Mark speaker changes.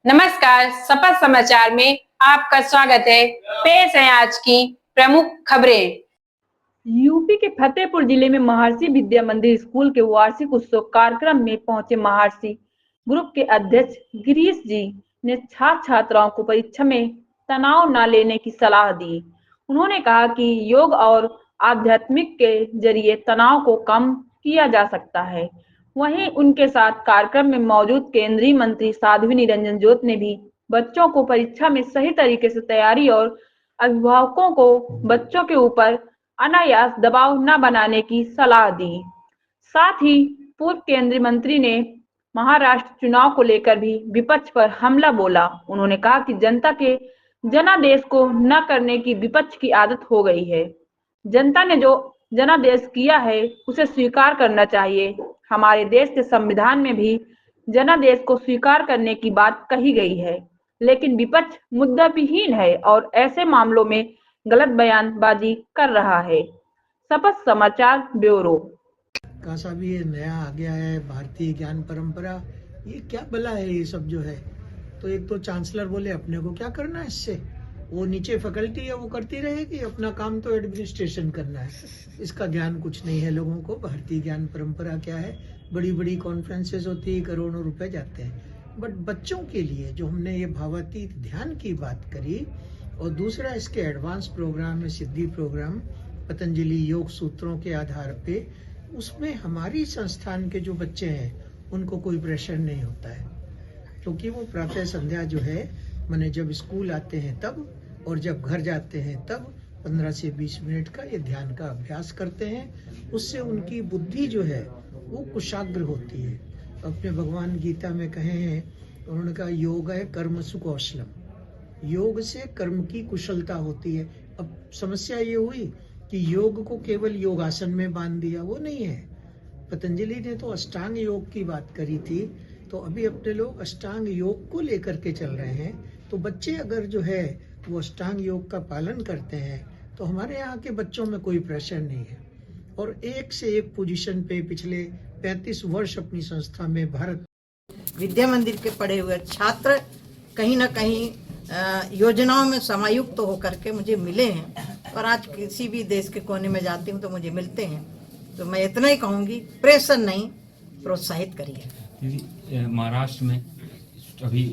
Speaker 1: नमस्कार, सपथ समाचार में आपका स्वागत है। पेश है आज की प्रमुख खबरें।
Speaker 2: यूपी के फतेहपुर जिले में महर्षि विद्या मंदिर स्कूल के वार्षिक उत्सव कार्यक्रम में पहुंचे महर्षि ग्रुप के अध्यक्ष गिरीश जी ने छात्र छात्राओं को परीक्षा में तनाव न लेने की सलाह दी। उन्होंने कहा कि योग और आध्यात्मिक के जरिए तनाव को कम किया जा सकता है। वहीं उनके साथ कार्यक्रम में मौजूद केंद्रीय मंत्री साध्वी निरंजन ज्योत ने भी बच्चों को परीक्षा में सही तरीके से तैयारी और अभिभावकों को बच्चों के ऊपर अनायास दबाव न बनाने की सलाह दी। साथ ही पूर्व केंद्रीय मंत्री ने महाराष्ट्र चुनाव को लेकर भी विपक्ष पर हमला बोला। उन्होंने कहा कि जनता के जनादेश को न करने की विपक्ष की आदत हो गई है। जनता ने जो जनादेश किया है उसे स्वीकार करना चाहिए। हमारे देश के संविधान में भी जनादेश को स्वीकार करने की बात कही गई है, लेकिन विपक्ष मुद्दा विहीन है और ऐसे मामलों में गलत बयानबाजी कर रहा है। सपथ समाचार ब्यूरो।
Speaker 3: कासा भी ये नया आ गया है, भारतीय ज्ञान परंपरा, ये क्या भला है ये सब जो है। तो एक तो चांसलर बोले अपने को क्या करना है इससे, वो नीचे फैकल्टी है वो करती रहेगी, अपना काम तो एडमिनिस्ट्रेशन करना है। इसका ज्ञान कुछ नहीं है लोगों को। भारतीय ज्ञान परंपरा क्या है, बड़ी बड़ी कॉन्फ्रेंसेस होती है, करोड़ों रुपए जाते हैं, बट बच्चों के लिए जो हमने ये भावातीत ध्यान की बात करी, और दूसरा इसके एडवांस प्रोग्राम है सिद्धि प्रोग्राम पतंजलि योग सूत्रों के आधार पे, उसमें हमारी संस्थान के जो बच्चे हैं उनको कोई प्रेशर नहीं होता है, क्योंकि वो प्रातः संध्या जो है माने जब स्कूल आते हैं तब और जब घर जाते हैं तब 15 से 20 मिनट का ये ध्यान का अभ्यास करते हैं। उससे उनकी बुद्धि जो है वो कुशाग्र होती है। अपने भगवान गीता में कहे हैं, उन्होंने कहा योग है कर्म सुकौशलम, योग से कर्म की कुशलता होती है। अब समस्या ये हुई कि योग को केवल योगासन में बांध दिया, वो नहीं है। पतंजलि ने तो अष्टांग योग की बात करी थी, तो अभी अपने लोग अष्टांग योग को लेकर के चल रहे हैं। तो बच्चे अगर जो है वो अष्टांग योग का पालन करते हैं तो हमारे यहाँ के बच्चों में कोई प्रेशर नहीं है, और एक से एक पोजीशन पे पिछले 35 वर्ष अपनी संस्था में भारत
Speaker 4: विद्या मंदिर के पढ़े हुए छात्र कहीं ना कहीं योजनाओं में समायुक्त होकर के मुझे मिले हैं, और आज किसी भी देश के कोने में जाती हूँ तो मुझे मिलते हैं। तो मैं इतना ही कहूँगी, प्रेशर नहीं, प्रोत्साहित करिए।
Speaker 5: महाराष्ट्र में अभी